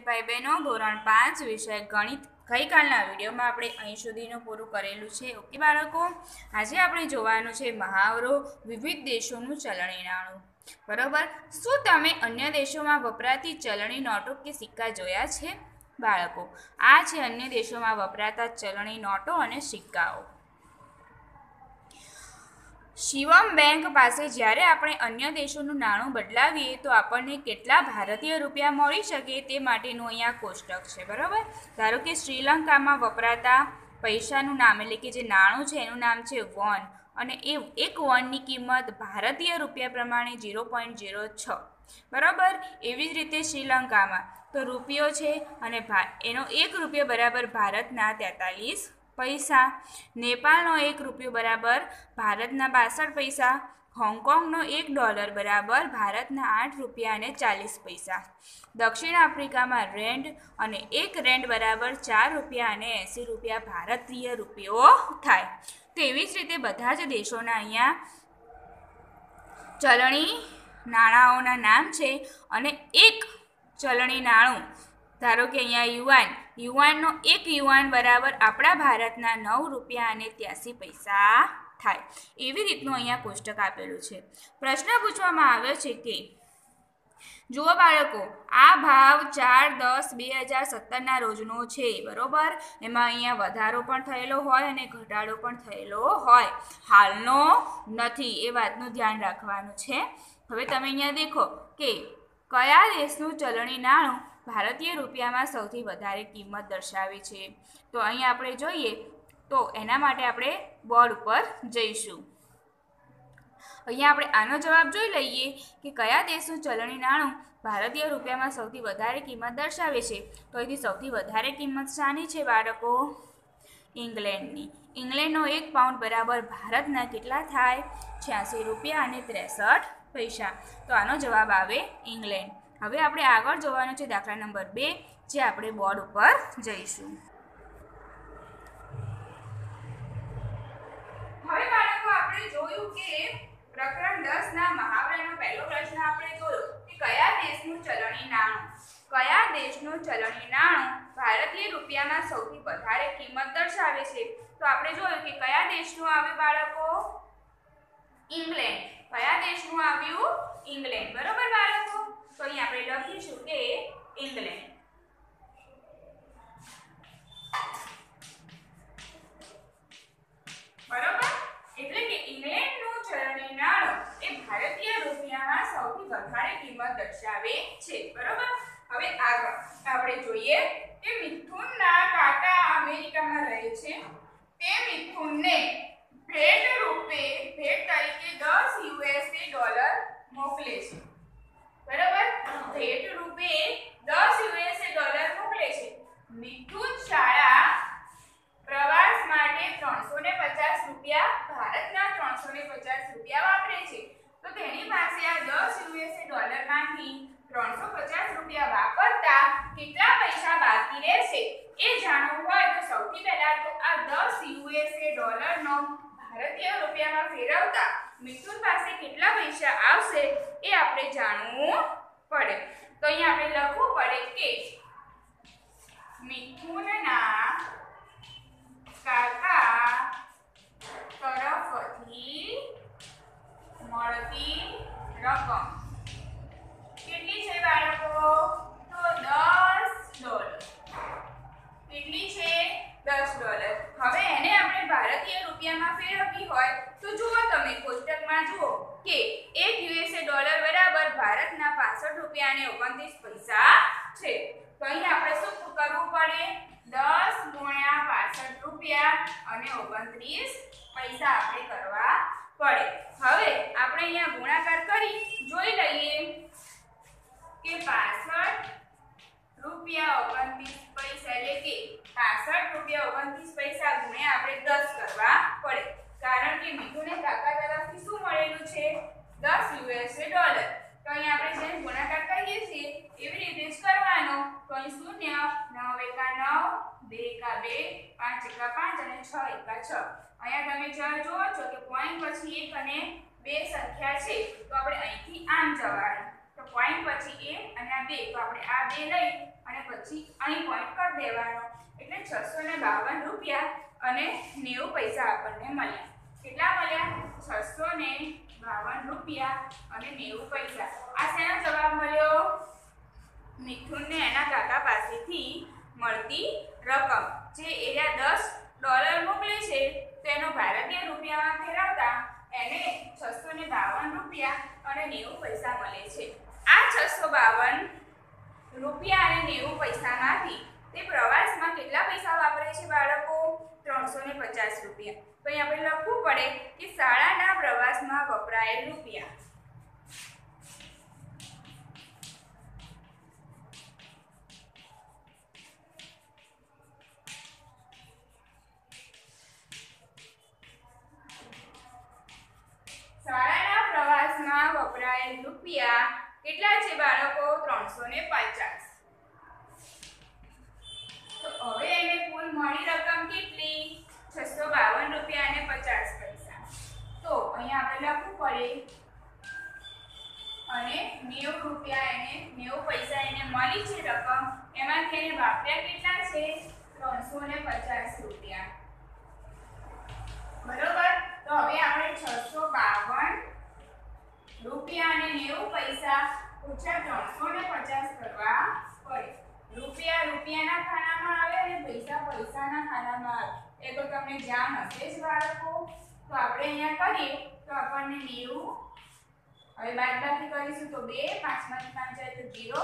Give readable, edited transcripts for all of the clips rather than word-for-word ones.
ભાઈ બહેનો ધોરણ 5 વિષય ગણિત ગઈકાલના વિડીયોમાં આપણે અહીં સુધીનું પૂરું કરેલું છે. ઓકે બાળકો, આજે આપણે જોવાનું છે મહાવરો વિવિધ દેશોનું ચલણી નાણું. બરોબર. શું તમે અન્ય દેશોમાં વપરાતી ચલણી નોટો કે સિક્કા જોયા છે? બાળકો, આ છે અન્ય દેશોમાં વપરાતા ચલણી નોટો અને સિક્કાઓ. શિવમ બેંક પાસે જ્યારે આપણે અન્ય દેશોનું નાણું બદલાવીએ તો આપણને કેટલા ભારતીય રૂપિયા મળી શકે તે માટેનું અહીંયા કોષ્ટક છે. બરાબર. ધારો કે શ્રીલંકામાં વપરાતા પૈસાનું નામ એટલે કે જે નાણું છે એનું નામ છે વોન, અને એ એક વોનની કિંમત ભારતીય રૂપિયા પ્રમાણે 0.06. બરાબર. એવી જ રીતે શ્રીલંકામાં તો રૂપિયો છે અને એનો 1 રૂપિયો બરાબર ભારતના 43 પૈસા. નેપાળનો 1 રૂપિયો બરાબર ભારતના 62 પૈસા. હોંગકોંગનો $1 બરાબર ભારતના 8 રૂપિયા અને 40 પૈસા. દક્ષિણ આફ્રિકામાં રેન્ડ અને 1 રેન્ડ બરાબર 4 રૂપિયા અને 80 રૂપિયા ભારતીય રૂપિયો થાય. તેવી જ રીતે બધા જ દેશોના અહીંયા ચલણી નાણાંઓના નામ છે. અને એક ચલણી નાણું, ધારો કે અહીંયા યુવાનનો 1 યુવાન બરાબર આપણા ભારતના 9 રૂપિયા અને 83 પૈસા થાય. એવી રીતનું અહીંયા કોષ્ટક આપેલું છે. પ્રશ્ન પૂછવામાં આવ્યો છે કે જુઓ બાળકો, આ ભાવ 4/10/2017 રોજનો છે. બરોબર. એમાં અહીંયા વધારો પણ થયેલો હોય અને ઘટાડો પણ થયેલો હોય, હાલનો નથી. એ વાતનું ધ્યાન રાખવાનું છે. હવે તમે અહીંયા દેખો કે કયા દેશનું ચલણી નાણું ભારતીય રૂપિયામાં સૌથી વધારે કિંમત દર્શાવે છે. તો અહીંયા આપણે જોઈએ તો એના માટે આપણે બોર્ડ ઉપર જઈશું. અહીંયા આપણે આનો જવાબ જોઈ લઈએ કે કયા દેશનું ચલણી નાણું ભારતીય રૂપિયામાં સૌથી વધારે કિંમત દર્શાવે છે. તો અહીંથી સૌથી વધારે કિંમત શાની છે બાળકો? ઇંગ્લેન્ડની. ઇંગ્લેન્ડનો 1 પાઉન્ડ બરાબર ભારતના કેટલા થાય? 86 રૂપિયા અને 63 પૈસા. તો આનો જવાબ આવે ઇંગ્લેન્ડ. હવે આપણે આગળ જોવાનું છે દાખલા નંબર 2, જે આપણે બોર્ડ ઉપર જઈશું. હવે બાળકો આપણે જોયું કે પ્રકરણ 10 ના મહાવરાનો પહેલો પ્રશ્ન આપણે જોયો કે કયા દેશનું ચલણી નાણું ભારતીય રૂપિયામાં સૌથી વધારે કિંમત દર્શાવે છે. તો આપણે જોયું કે કયા દેશનું આવ્યું બાળકો? ઇંગ્લેન્ડ. કયા દેશનું આવ્યું? ઇંગ્લેન્ડ. બરોબર બાળકો. તો અહીં આપણે લખીશું કે ઇંગ્લેન્ડ. બરોબર. એટલે કે ઇંગ્લેન્ડનું ચલણી નાણું એ ભારતીય રૂપિયામાં સૌથી વધારે કિંમત દર્શાવે છે. બરોબર. હવે આગળ આપણે જોઈએ કે મિથુનના કાકા અમેરિકામાં રહે છે. તે મિથુનને ભેટ તરીકે $10 મોકલે છે. બરાબર. ભેટ રૂપે $10 મોકલે છે. મિથુન શાળા પ્રવાસ માટે 350 રૂપિયા ભારતના 350 રૂપિયા વાપરે છે. તો તેની પાસે આ $10 માંથી 350 રૂપિયા વાપરતા કેટલા પૈસા બાકી રહેશે એ જાણવું હોય તો સૌથી પહેલા તો આ $10 નો ભારતીય રૂપિયામાં ફેરવતા મિથુન પાસે કેટલા પૈસા આવશે એ આપણે જાણવું પડે. તો અહીંયા આપણે લખવું પડે કે મિથુનના કાકા તરફથી મળતી રકમ કેટલી છે બાળકો? તો $10. કેટલી છે? $10. હવે એને આપણે ભારતીય રૂપિયામાં ફેરવવી હોય તો જુઓ તમે કોષ્ટકમાં જુઓ કે $1 બરાબર ભારતના 65 રૂપિયા અને 29 પૈસા છે. તો અહીં આપણે શું કરવું પડે? 10 × 65 રૂપિયા અને 29 પૈસા આપણે કરવા પડે. હવે આપણે અહીંયા ગુણાકાર કરી જોઈ લઈએ કે 65 રૂપિયા 29 પૈસા એટલે કે 65 રૂપિયા 29 પૈસા ગુણ્યા આપણે 10 કરવા પડે. કારણ કે મિથુને કાકા તરફથી શું મળેલું છે? $10. તો અહીં આપણે જેને ગુણાકાર કરીએ છીએ એવી રીતે જ કરવાનો. તો અહીં 0, 9 એકા 9, 2 એકા 2, 5 એકા 5 અને 6 એકા 6. અહીંયા તમે જુઓ છો કે પોઈન્ટ પછી 1 અને 2 સંખ્યા છે. તો આપણે અહીંથી આમ જવાનું. તો પોઈન્ટ પછી એ અને આ 2 તો આપણે આ 2 લઈ અને પછી અહીં પોઈન્ટ કરી દેવાનો એટલે 652 રૂપિયા અને 90 પૈસા આપણને મળ્યા. કેટલા મળ્યા? 652 રૂપિયા અને 90 પૈસા. આ શેનો જવાબ મળ્યો? મિથુનને એના કાકા પાસેથી મળતી રકમ જે એરિયા $10 મોકલે છે તેનો ભારતીય રૂપિયામાં ફેરવતા એને 652 રૂપિયા અને 90 પૈસા મળે છે. આ 652 રૂપિયા અને 90 પૈસામાંથી તે પ્રવાસમાં કેટલા પૈસા વાપરે છે બાળકો? 350 રૂપિયા. તો અહીં આપણે લખવું પડે કે શાળાના પ્રવાસમાં વપરાયેલ રૂપિયા. શાળાના પ્રવાસમાં વપરાયેલ રૂપિયા કેટલા છે બાળકો? 350. તો હવે એને કુલ મળી રકમ કેટલી? 652 રૂપિયા અને 50 પૈસા. તો અહીંયા આપણે લખવું પડે અને 90 રૂપિયા એને 90 પૈસા એને મળી છે રકમ, એમાંથી એને વાપર્યા કેટલા છે? 350 રૂપિયા. બરોબર. તો હવે આપણે 652 રૂપિયા અને 90 પૈસા ઓછા 350 કરવા પડે. રૂપિયા રૂપિયાના ખાનામાં આવે અને પૈસા પૈસાના ખાનામાં આવે. એ તો તમને જાણ હશે જ બાળકો. તો આપણે અહીંયા કરીએ તો આપણને 90 હવે બાદબાકી કરીશું તો 2 5 માંથી 5 જાય તો 0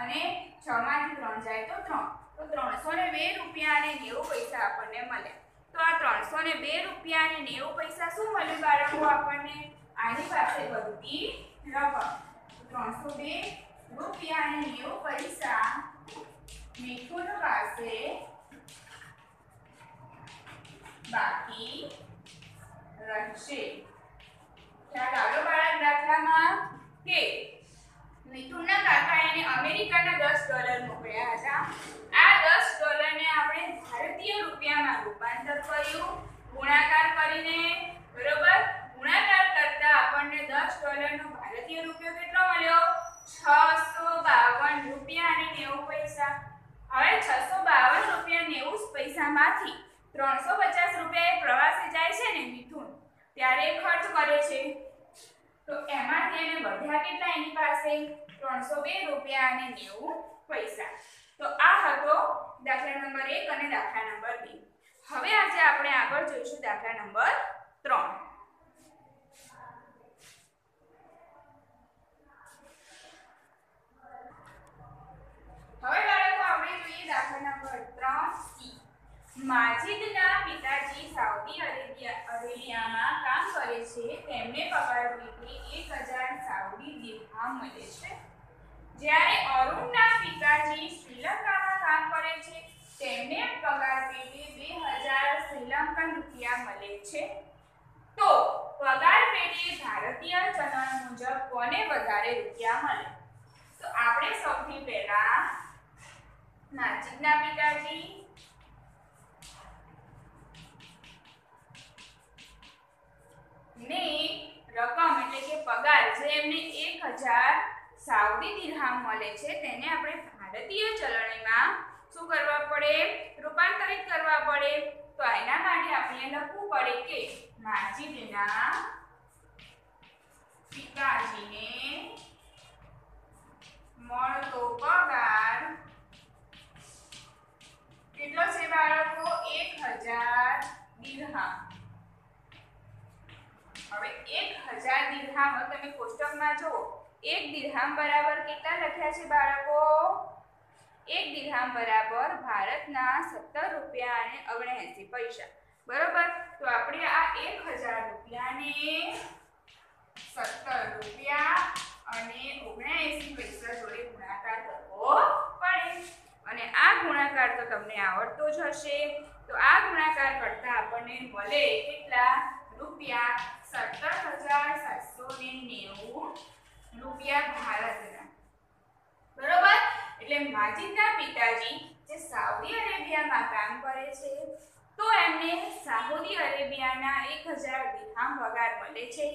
અને 6 માંથી 3 જાય તો 3. તો 302 રૂપિયા અને 90 પૈસા આપણને મળ્યા. તો આ 302 રૂપિયા અને 90 પૈસા શું મળ્યું બાળકો આપણને? આની પાસે વધતી રકમ. 302 રૂપિયા અને 90 પૈસા મિથુન પાસે બાકી રહેશે. ખ્યાલ આવ્યો બાળક દાખલામાં કે મિથુનના કાકા એને અમેરિકાના $10 મોકલ્યા હતા. આ $10 ને આપણે ભારતીય રૂપિયામાં રૂપાંતર કર્યું ગુણાકાર કરીને. બરોબર. ગુણાકાર કરતા આપણને $10 નો ભારતીય રૂપિયો કેટલો મળ્યો? 652 રૂપિયા અને 90 પૈસા. હવે 652 રૂપિયા 90 પૈસામાંથી 350 રૂપિયા એ પ્રવાસે જાય છે ને મિથુન, ત્યારે ખર્ચ કરે છે. તો એમાંથી એને વધ્યા કેટલા એની પાસે? 302 રૂપિયા અને 90 પૈસા. તો આ હતો દાખલા નંબર 1 અને દાખલા નંબર 2. હવે આજે આપણે આગળ જોઈશું દાખલા નંબર 3. હવે બાળકો આપણે જોઈએ દાખલા નંબર 3C. માજીદના પિતાજી સાઉદી અરેબિયામાં કામ કરે છે. તેમને પગાર પેટે 1000 સાઉદી દિરહામ મળે છે. જ્યારે અરુણના પિતાજી શ્રીલંકામાં કામ કરે છે. તેમને પગાર પેટે 2000 શ્રીલંકન રૂપિયા મળે છે. તો પગાર પેટે ભારતીય ચલણ મુજબ કોને વધારે રૂપિયા મળે? તો આપણે સૌથી પહેલા માજીદના પિતાજી ને રકમ એટલે કે પગાર જે એમને 1000 સાઉદી દિરહામ મળે છે તેને આપણે ભારતીય ચલણીમાં શું કરવા પડે? રૂપાંતરિત કરવા પડે. તો એના માટે આપણે લખવું પડે કે માજીદના પિતાજીને મળતો પગાર કેટલો છે બાળકો? 1000 દિરહામ. હવે 1000 દિરહામ તમે કોષ્ટકમાં જુઓ. 1 દિરહામ બરાબર કેટલા લખ્યા છે બાળકો? 1 દિરહામ બરાબર ભારતના 17 રૂપિયા અને 79 પૈસા. બરોબર. તો આપણે આ 1000 રૂપિયાને 17 રૂપિયા અને 79 પૈસા જોડે ગુણાકાર કરવો પડે. અને આ ગુણાકાર તો તમને આવડતો જ હશે. તો આ ગુણાકાર કરતા આપણને મળે કેટલા રૂપિયા? 17,790 રૂપિયા ભારતના. બરોબર. એટલે માજીદના પિતાજી જે સાઉદી અરેબિયામાં કામ કરે છે તો એમને સાઉદી અરેબિયાના 1000 દિરહામ પગાર મળે છે।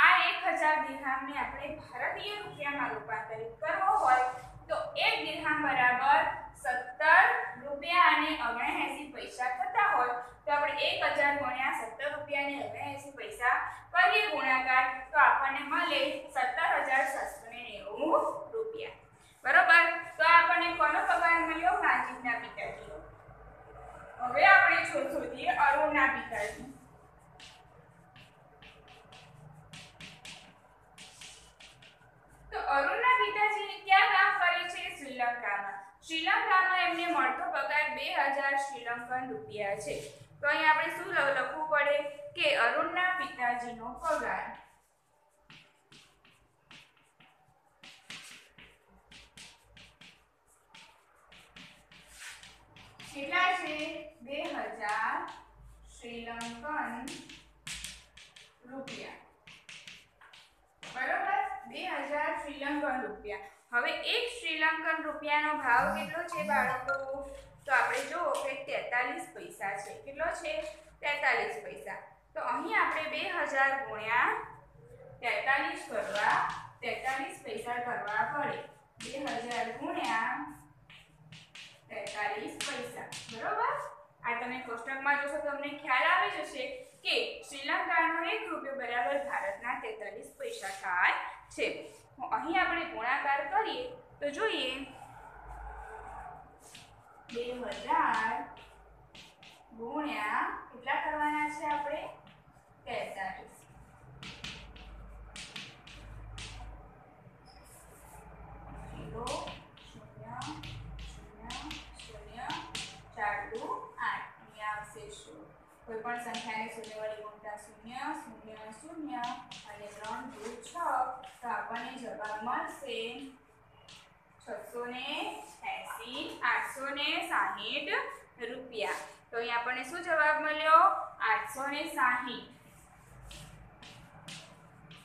આ 1000 દિરહામને આપણે ભારતીય રૂપિયામાં રૂપાંતરિત કરવો હોય તો 1 દિરહામ બરાબર 17 રૂપિયા અને 79 પૈસા થતા હોય તો આપણે 1000 ગુણ્યા 17 રૂપિયા અને 79 પૈસા કરીએ ગુણાકાર તો આપણને મળે 17790 રૂપિયા। બરોબર। તો આપણને કોનો પગાર મળ્યો? માજીદના પિતાજીનો। હવે આપણે શોધીએ અરુણના પિતાજી। તો અરુણના પિતાજી ક્યાં કામ કરે છે? શ્રીલંકામાં। શ્રીલંકામાં એમને મળતો પગાર 2000 શ્રીલંકન રૂપિયા છે। તો અહીં આપણે શું લખવું પડે કે અરુણના પિતાજીનો પગાર કેટલા છે? 2000 શ્રીલંકન રૂપિયા। બરોબર, 2000 શ્રીલંકન રૂપિયા। હવે એક શ્રીલંકન રૂપિયાનો ભાવ કેટલો છે બાળકો? તો આપણે જોવો કે 43 પૈસા છે। કેટલો છે? 43 પૈસા। તો અહીં આપણે 2000 ગુણ્યા 43 કરવા 43 પૈસા કરવા પડે। 2000 ગુણ્યા 43 પૈસા। બરોબર, આ તમે કોષ્ટકમાં જોશો તો તમને ખ્યાલ આવી જશે કે શ્રીલંકાનો 1 રૂપિયો બરાબર ભારતના 43 પૈસા થાય છે। અહીં આપણે ગુણાકાર કરીએ તો જોઈએ 2000 ગુણ્યા કેટલા કરવાના છે આપણે? 43। કોઈ પણ સંખ્યાને શૂન્ય વડે ગુણતા 0 0 0 અને 3 2 6 તો આપણને જવાબ મળશે 860 રૂપિયા। તો અહીં આપણને શું જવાબ મળ્યો? 860।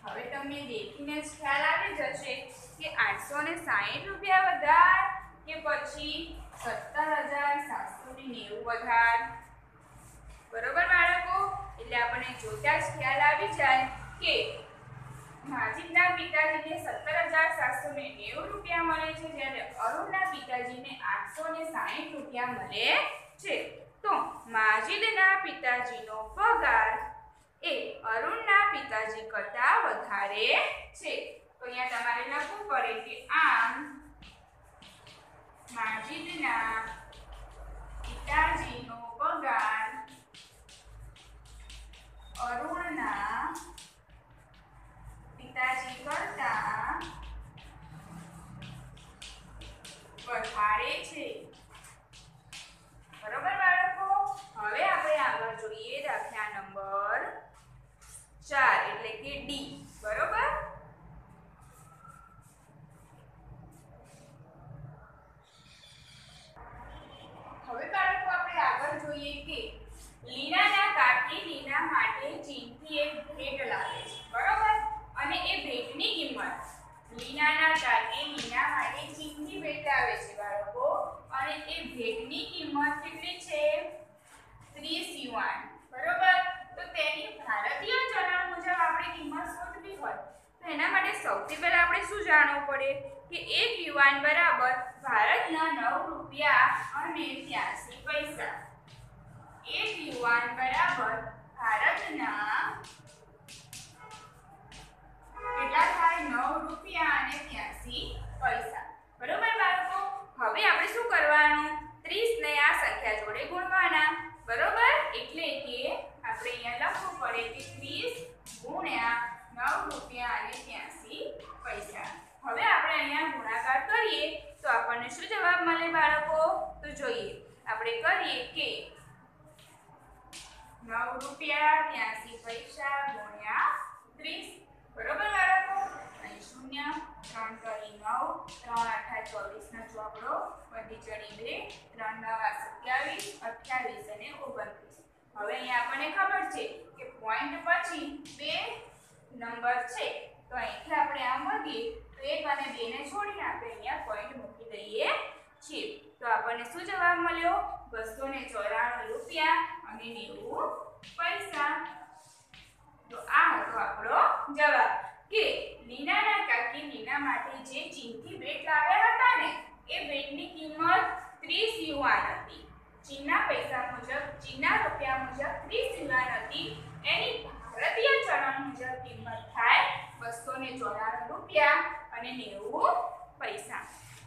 હવે તમને દેખીને જ ખ્યાલ આવી જશે કે 860 રૂપિયા વધાર કે પછી 17790 વધાર। બરોબર બાળકો, એટલે આપણને જોતા જ ખ્યાલ આવી જાય કે માજીદના પિતાજીને 17790 રૂપિયા મળે છે જ્યારે અરુણના પિતાજીને 860 રૂપિયા મળે છે। તો માજીદના પિતાજીનો પગાર એ અરુણના પિતાજી કરતા વધારે છે। તો અહીંયા તમારે લખવું પડે કે આમ માજીદના પિતાજીનો પગાર અરુણના પિતાજી કરતા વધારે છે। બરોબર બાળકો, હવે આપણે આગળ જોઈએ દાખલા નંબર 4 એટલે કે ડી। બરોબર, હવે બાળકો આપણે આગળ જોઈએ કે લીનાના કાકી લીના માટે ચીનથી એક ભેટ લાવે છે। બરોબર, અને એ ભેટની કિંમત લીનાના કાકી લીના માટે ચીનથી ભેટ લાવે છે બાળકો, અને એ ભેટની કિંમત કેટલી છે? 30 યુઆન। બરોબર, તો તેની ભારતીય ચલણ મુજબ આપણે કિંમત શોધવી હોય તો એના માટે સૌથી પહેલા આપણે શું જાણવું પડે કે 1 યુઆન બરાબર ભારતના 9 રૂપિયા અને 83 પૈસા। 1 યુઆન બરાબર ભારતના કેટલા થાય? 9 રૂપિયા અને 83 પૈસા। બરોબર બાળકો, હવે આપણે શું કરવાનું? 30 ને આ સંખ્યા જોડે ગુણવાના। બરોબર, એટલે કે આપણે અહીંયા લખવું પડે કે 30 ગુણ્યા 9 રૂપિયા અને 83 પૈસા। હવે આપણે અહીંયા ગુણાકાર કરીએ તો આપણને શું જવાબ મળે બાળકો? તો જોઈએ, આપણે કરીએ કે 9 રૂપિયા 83 પૈસા ગુણ્યા 30। બરોબર બાળકો, અહીં 0 3 કરી 9 3 8 24 નો ચોપડો વધી ચડી 2 3 9 27 28 અને 29। હવે અહીંયા આપણને ખબર છે કે પોઈન્ટ પછી 2 નંબર છે તો અહીંથી આપણે આમ વધીએ તો 1 અને 2 ને છોડીને આપણે અહીંયા પોઈન્ટ મૂકી દઈએ છીએ। તો આપણને શું જવાબ મળ્યો? 294 રૂપિયા અને અને 90 પૈસા. તો આ હતો આપણો જવાબ કે લીનાના કાકી લીના માટે જે ચીનથી બેટ લાવ્યા હતા ને એ બેટની કિંમત 30 યુઆન હતી. ચીનના પૈસા મુજબ ચીનના રૂપિયા મુજબ 30 યુઆન હતી. એની ભારતીય ચલણ મુજબ કિંમત થાય 294 રૂપિયા અને 90 પૈસા.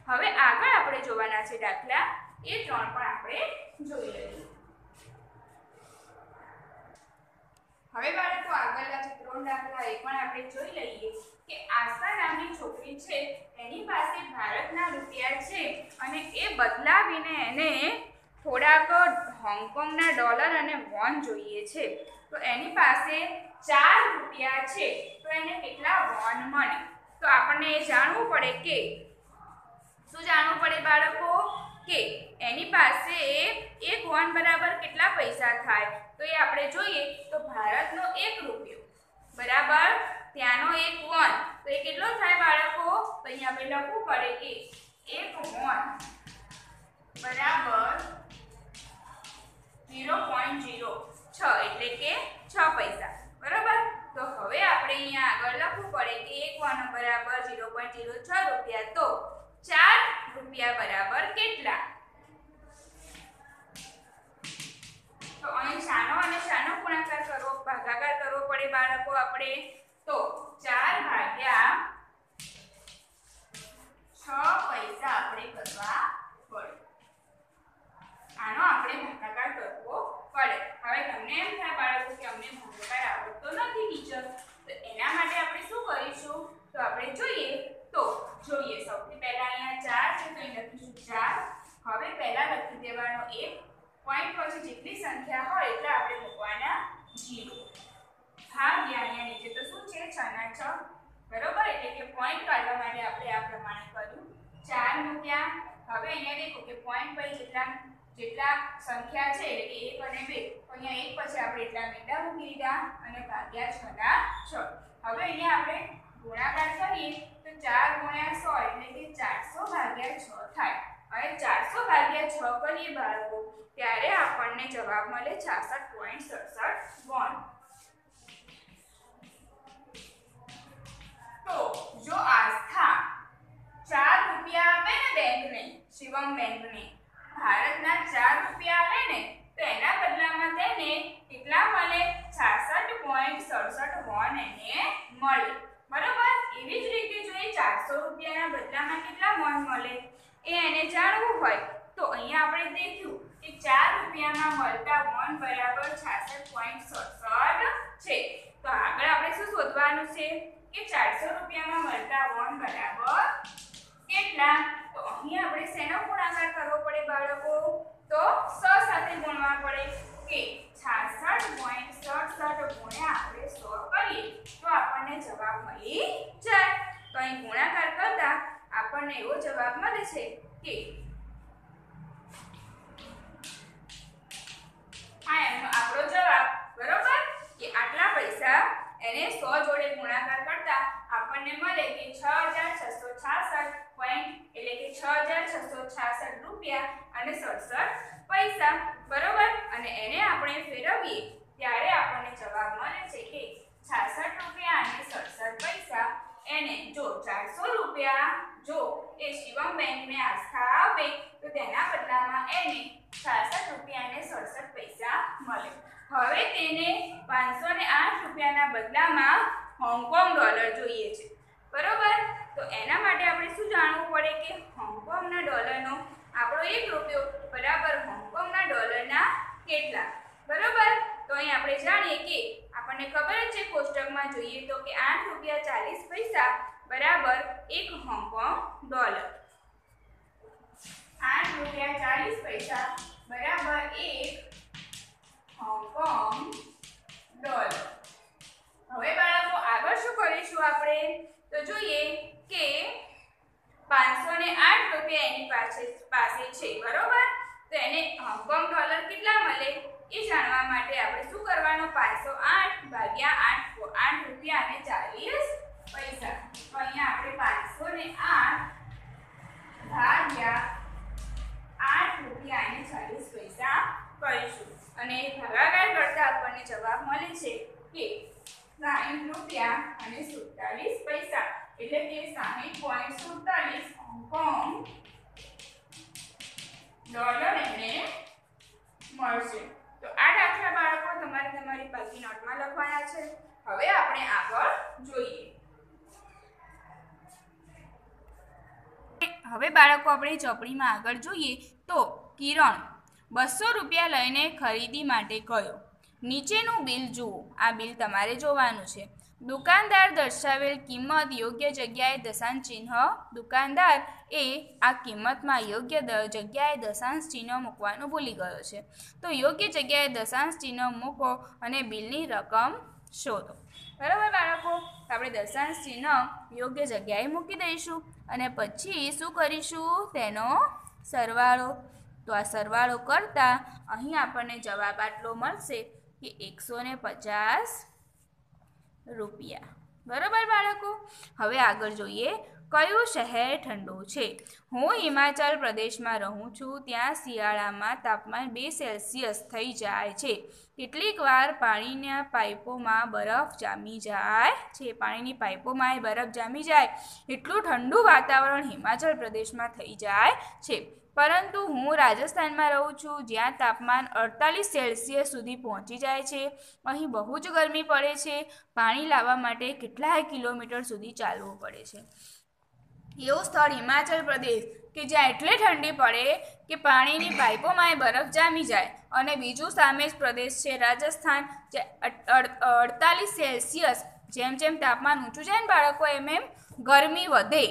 હવે આગળ આપણે જોવાના છે દાખલા એ ત્રણ પણ આપણે જોઈ લઈએ. હવે બાળકો આગળના જે ત્રણ દાખલા એ પણ આપણે જોઈ લઈએ કે આશા નામની છોકરી છે એની પાસે ભારતના રૂપિયા છે અને એ બદલાવીને એને થોડાક હોંગકોંગના ડોલર અને વોન જોઈએ છે. તો એની પાસે 4 રૂપિયા છે તો એને કેટલા વોન મળે? તો આપણને એ જાણવું પડે કે શું જાણવું પડે બાળકો કે એની પાસે 1 વોન બરાબર કેટલા પૈસા થાય? તો એ આપણે જોઈએ તો ભારતનો 1 રૂપિયો બરાબર ત્યાંનો 1 વોન તો એ કેટલો થાય બાળકો? તો અહીંયા આપણે લખવું પડે કે 1 વોન બરાબર 0.06 એટલે કે 6 પૈસા બરાબર. તો હવે આપણે અહીંયા આગળ લખવું પડે કે 1 વોન બરાબર 0.06 રૂપિયા. તો 4 રૂપિયા બરાબર કેટલા? તો અહીં શાનો અને શાનો ગુણાકાર કરવો ભાગાકાર કરવો પડે બાળકો આપણે? તો 4 ભાગ્યા 6 પૈસા આપણે કરવા પડે. આનો આપણે ભાગાકાર કરવો પડે. હવે તમને એમ થાય બાળકો કે અમને ભાગાકાર આવડતો નથી ટીચર, તો એના માટે આપણે શું કરીશું? તો આપણે જોઈએ સૌથી પહેલા અહીંયા 4 છે તો અહીં લખીશું 4. હવે પહેલા લખી દેવાનો 1 પોઈન્ટ પછી જેટલી સંખ્યા હોય એટલે આપણે મૂકવાના 0 ભાગ્યા અહીંયા નીચે તો શું છે 6 ના 6 બરોબર એટલે કે પોઈન્ટ કાઢવા માટે આપણે આ પ્રમાણે કર્યું 4 મૂક્યા. હવે અહીંયા દેખો કે પોઈન્ટ પછી જેટલા સંખ્યા છે એટલે કે 1 અને 2 તો અહીંયા 1 પછી આપણે એટલા મીંડા મૂકી દીધા અને ભાગ્યા 6 ના 6. હવે અહીંયા આપણે ગુણાકાર કરીએ તો 4 ગુણ્યા 100 એટલે કે 400 ભાગ્યા 6 થાય. હવે 400 ભાગ્યા 6 કરીએ બાળકો ત્યારે આપણને જવાબ મળે 66.67 વોન. તો જો આસ્થા 4 રૂપિયા આપે ને બેંકને શિવમ બેંકને ભારતના 4 રૂપિયા લે ને તો એના બદલામાં તેને કેટલા મળે? 66.67 વોન એને મળે બરોબર. એવી જ રીતે જો એ 400 રૂપિયાના બદલામાં કેટલા વોન મળે એ એને જાણવું હોય તો અહીંયા આપણે દેખ્યું કે 4 રૂપિયામાં મળતા વોન બરાબર 66.67 છે. તો આગળ આપણે શું શોધવાનું છે કે 400 રૂપિયામાં મળતા વોન બરાબર કેટલા? તો અહીં આપણે શેનો ગુણાકાર કરવો પડે બાળકો? તો 100 સાથે ગુણવા પડે કે 66.67 ગુણ્યા આપણે 100 કરીએ તો આપણને જવાબ મળી જાય. તો અહીં ગુણાકાર કરતા આપણને એવો જવાબ મળે છે કે આ એનો આપણો જવાબ બરોબર કે આટલા પૈસા એને 100 જોડે ગુણાકાર કરતા આપણને મળે કે 6666 પોઈન્ટ એટલે કે 6666 રૂપિયા અને 67 પૈસા બરોબર. અને એને આપણે ફેરવીએ ત્યારે આપણને જવાબ મળે છે કે 66 રૂપિયા અને 67 પૈસા. એને જો 400 રૂપિયા જો એ શિવમ બેંકને આસ્થા આપે તો તેના બદલામાં એને 66 રૂપિયા અને 67 પૈસા મળે. હવે તેને 508 રૂપિયાના બદલામાં હોંગકોંગ ડોલર જોઈએ છે બરોબર. તો એના માટે આપણે શું જાણવું પડે કે હોંગકોંગના ડોલરનો આપણો 1 રૂપિયો બરાબર હોંગકોંગના ડોલરના કેટલા બરોબર. તો અહીં આપણે જાણીએ કે આપણને ખબર જ છે કોષ્ટકમાં જોઈએ તો કે 8 રૂપિયા 40 પૈસા બરાબર 1 હોંગકોંગ ડોલર. 8 રૂપિયા 40 પૈસા બરાબર 1 હોંગકોંગ ડોલર. હવે બાળકો આગળ શું કરીશું આપણે? તો જોઈએ કે 508 રૂપિયા એની પાસે છે બરોબર. તો એને હોંગકોંગ ડોલર કેટલા મળે એ જાણવા માટે આપણે શું કરવાનું? 508 ભાગ્યા 8 રૂપિયા અને 40 પૈસા. તો અહીંયા આપણે 508 ભાગ્યા 8 રૂપિયા અને 40 પૈસા કરીશું. અને ભાગાકાર કરતા આપણને જવાબ મળે છે કે 60 રૂપિયા અને 47 પૈસા એટલે કે 60.47 હોંગકોંગ ડોલર એને મળશે। તો આ દાખલા બાળકો તમારે તમારી પાકી નોટમાં લખવાના છે। હવે આપણે આગળ જોઈએ। હવે બાળકો આપણે ચોપડીમાં આગળ જોઈએ તો કિરણ 200 રૂપિયા લઈને ખરીદી માટે ગયો। નીચેનું બિલ જુઓ। આ બિલ તમારે જોવાનું છે। દુકાનદાર દર્શાવેલ કિંમત યોગ્ય જગ્યાએ દશાંશ ચિહ્ન દુકાનદાર એ આ કિંમતમાં યોગ્ય જગ્યાએ દશાંશ ચિહ્ન મૂકવાનું ભૂલી ગયો છે। તો યોગ્ય જગ્યાએ દશાંશ ચિહ્ન મૂકો અને બિલની રકમ શોધો। બરાબર બાળકો, આપણે દશાંશ ચિહ્ન યોગ્ય જગ્યાએ મૂકી દઈશું અને પછી શું કરીશું? તેનો સરવાળો। તો આ સરવાળો કરતા અહીં આપણને જવાબ આટલો મળશે કે 150 રૂપિયા। બરાબર બાળકો, હવે આગળ જોઈએ કયું શહેર ઠંડુ છે? હું હિમાચલ પ્રદેશમાં રહું છું, ત્યાં શિયાળામાં તાપમાન 2 સેલ્સિયસ થઈ જાય છે। કેટલીક વાર પાણીના પાઇપોમાં બરફ જામી જાય છે। પાણીની પાઇપોમાં બરફ જામી જાય એટલું ઠંડુ વાતાવરણ હિમાચલ પ્રદેશમાં થઈ જાય છે। પરંતુ હું રાજસ્થાનમાં રહું છું, જ્યાં તાપમાન 48 સેલ્સિયસ સુધી પહોંચી જાય છે। અહીં બહુ જ ગરમી પડે છે। પાણી લાવવા માટે કેટલાય કિલોમીટર સુધી ચાલવું પડે છે। એવું સ્થળ હિમાચલ પ્રદેશ કે જ્યાં એટલી ઠંડી પડે કે પાણીની પાઇપોમાં બરફ જામી જાય। અને બીજું સામે જ પ્રદેશ છે રાજસ્થાન, જ્યાં 48 સેલ્સિયસ જેમ જેમ તાપમાન ઊંચું જાય ને બાળકો એમ એમ ગરમી વધે।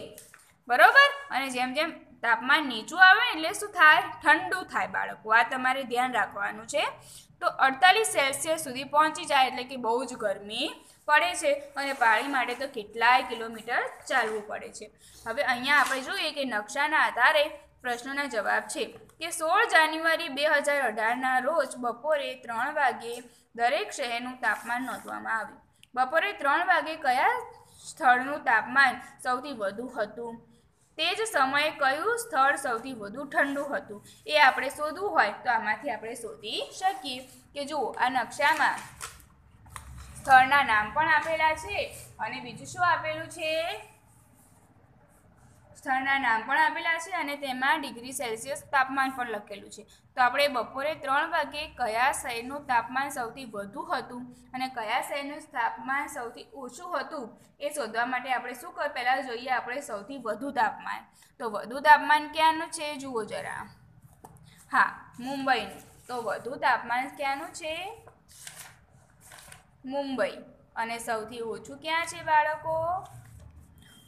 બરાબર, અને જેમ જેમ તાપમાન નીચું આવે એટલે શું થાય? ઠંડુ થાય બાળકો। આ તમારે ધ્યાન રાખવાનું છે। તો 48 સેલ્સિયસ સુધી પહોંચી જાય એટલે કે બહુ જ ગરમી પડે છે અને પાણી માટે તો કેટલાય કિલોમીટર ચાલવું પડે છે। હવે અહીંયા આપણે જોઈએ કે નકશાના આધારે પ્રશ્નોના જવાબ છે કે 16 જાન્યુઆરી 2018ના રોજ બપોરે 3 વાગે દરેક શહેરનું તાપમાન નોંધવામાં આવ્યું। બપોરે 3 વાગે કયા સ્થળનું તાપમાન સૌથી વધુ હતું? તે જ સમયે કયું સ્થળ સૌથી વધુ ઠંડુ હતું? એ આપણે શોધવું હોય તો આમાંથી આપણે શોધી શકીએ કે જુઓ આ નકશામાં સ્થળના નામ પણ આપેલા છે અને બીજું શું આપેલું છે? સ્થળના નામ પણ આપેલા છે અને તેમાં ડિગ્રી સેલ્સિયસ તાપમાન પણ લખેલું છે। તો આપણે બપોરે 3 વાગે કયા શહેરનું તાપમાન સૌથી વધુ હતું અને કયા શહેરનું તાપમાન સૌથી ઓછું હતું એ શોધવા માટે આપણે શું પહેલાં જોઈએ આપણે સૌથી વધુ તાપમાન। તો વધુ તાપમાન ક્યાંનું છે? જુઓ જરા, હા મુંબઈનું। તો વધુ તાપમાન ક્યાંનું છે? મુંબઈ। અને સૌથી ઓછું ક્યાં છે બાળકો?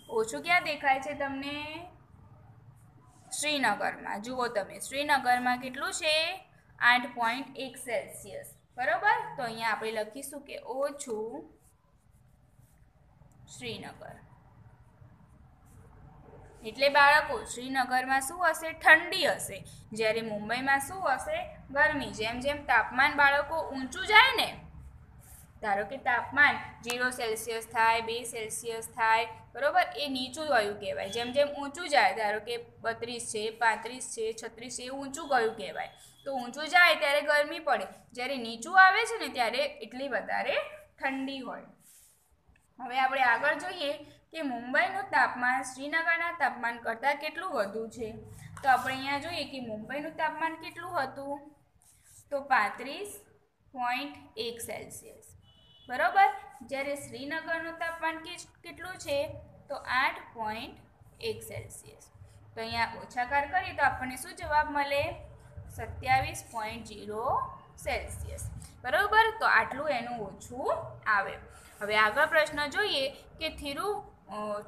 ઓછું ક્યાં દેખાય છે તમને? શ્રીનગરમાં। જુઓ તમે શ્રીનગરમાં કેટલું છે? 8.1 સેલ્સિયસ। બરાબર, તો અહીંયા આપણે લખીશું કે ઓછું શ્રીનગર। એટલે બાળકો શ્રીનગરમાં શું હશે? ઠંડી હશે, જ્યારે મુંબઈમાં શું હશે? ગરમી। જેમ જેમ તાપમાન બાળકો ઊંચું જાય ને, ધારો કે તાપમાન 0 સેલ્સિયસ થાય, 2 સેલ્સિયસ થાય, બરાબર, એ નીચું ગયું કહેવાય। જેમ જેમ ઊંચું જાય, ધારો કે 32 છે, 35 છે, 36 છે, એ ઊંચું ગયું કહેવાય। તો ઊંચું જાય ત્યારે ગરમી પડે, જ્યારે નીચું આવે છે ને ત્યારે એટલી વધારે ઠંડી હોય। હવે આપણે આગળ જોઈએ કે મુંબઈનું તાપમાન શ્રીનગરના તાપમાન કરતાં કેટલું વધુ છે? તો આપણે અહીંયા જોઈએ કે મુંબઈનું તાપમાન કેટલું હતું? તો 35.1 સેલ્સિયસ। બરાબર, જ્યારે શ્રીનગરનું તાપમાન કેટલું છે? તો 8.1 સેલ્સિયસ। તો અહીંયા ઓછાકાર કરીએ તો આપણને શું જવાબ મળે? 27.0 સેલ્સિયસ। બરાબર, તો આટલું એનું ઓછું આવે। હવે આગળ પ્રશ્ન જોઈએ કે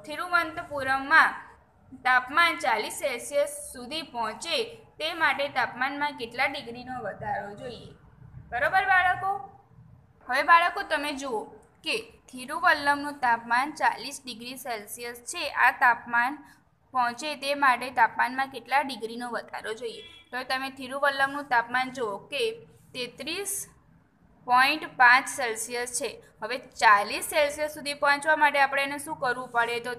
તિરુવનંતપુરમમાં તાપમાન 40 સેલ્સિયસ સુધી પહોંચે તે માટે તાપમાનમાં કેટલા ડિગ્રીનો વધારો જોઈએ? બરાબર બાળકો, હવે બાળકો તમે જુઓ કે તિરુવલ્લમનું તાપમાન 40 ડિગ્રી સેલ્સિયસ છે। આ તાપમાન પહોંચે તે માટે તાપમાનમાં કેટલા ડિગ્રીનો વધારો જોઈએ? તો તમે તિરુવલ્લમનું તાપમાન જુઓ કે 33 0.5 સેલ્સિયસ છે। હવે 40 સેલ્સિયસ સુધી પહોંચવા માટે આપણે એને શું કરવું પડે? તો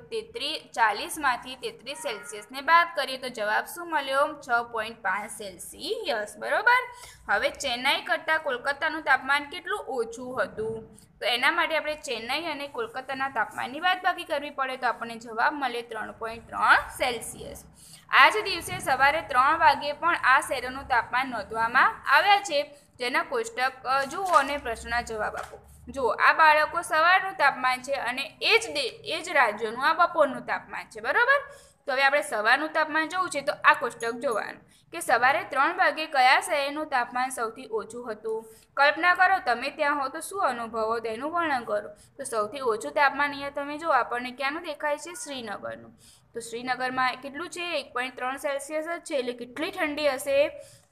40માંથી 33 સેલ્સિયસને બાદ કરીએ તો જવાબ શું મળ્યો? 6.5 સેલ્સિયસ, બરોબર। હવે ચેન્નાઈ કરતાં કોલકાતાનું તાપમાન કેટલું ઓછું હતું? તો એના માટે આપણે ચેન્નાઈ અને કોલકાતાના તાપમાનની બાદબાકી કરવી પડે તો આપણને જવાબ મળે 3.3 સેલ્સિયસ। આ જ દિવસે સવારે 3 વાગ્યે પણ આ શહેરોનું તાપમાન નોંધવામાં આવ્યા છે, જેના કોષ્ટક જુઓ અને પ્રશ્નના જવાબ આપો। જુઓ, આ બાળકો સવારનું તાપમાન છે અને એ જ રાજ્યોનું આ બપોરનું તાપમાન છે, બરાબર। તો હવે આપણે સવારનું તાપમાન જોવું છે તો આ કોષ્ટક જોવાનું કે સવારે 3 વાગે કયા શહેરનું તાપમાન સૌથી ઓછું હતું? કલ્પના કરો તમે ત્યાં હો તો શું અનુભવો તેનું વર્ણન કરો। તો સૌથી ઓછું તાપમાન અહીંયા તમે જો આપણને ક્યાંનું દેખાય છે? શ્રીનગરનું। તો શ્રીનગરમાં કેટલું છે? 1.3 સેલ્સિયસ જ છે, એટલે કેટલી ઠંડી હશે?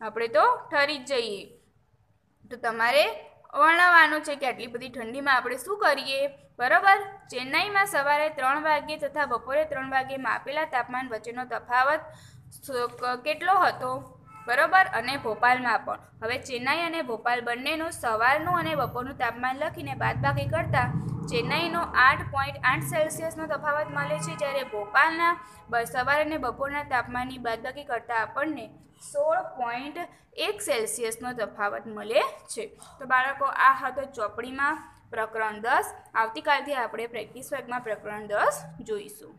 આપણે તો ઠરી જ જઈએ। તો તમારે વર્ણવવાનું છે કે આટલી બધી ઠંડીમાં આપણે શું કરીએ, બરાબર। ચેન્નાઈમાં સવારે 3 વાગ્યે તથા બપોરે 3 વાગ્યે માપેલા તાપમાન વચ્ચેનો તફાવત કેટલો હતો, બરાબર, અને ભોપાલમાં પણ। હવે ચેન્નાઈ અને ભોપાલ બંનેનું સવારનું અને બપોરનું તાપમાન લખીને બાદબાકી કરતાં ચેન્નાઈનો 8.8 સેલ્સિયસનો તફાવત મળે છે, જ્યારે ભોપાલના સવાર અને બપોરના તાપમાનની બાદબાકી કરતાં આપણને 16.1 સેલ્સિયસનો તફાવત મળે છે। તો બાળકો, આ હતો ચોપડીમાં પ્રકરણ 10। આવતીકાલથી આપણે પ્રેક્ટિસ વર્ગમાં પ્રકરણ 10 જોઈશું।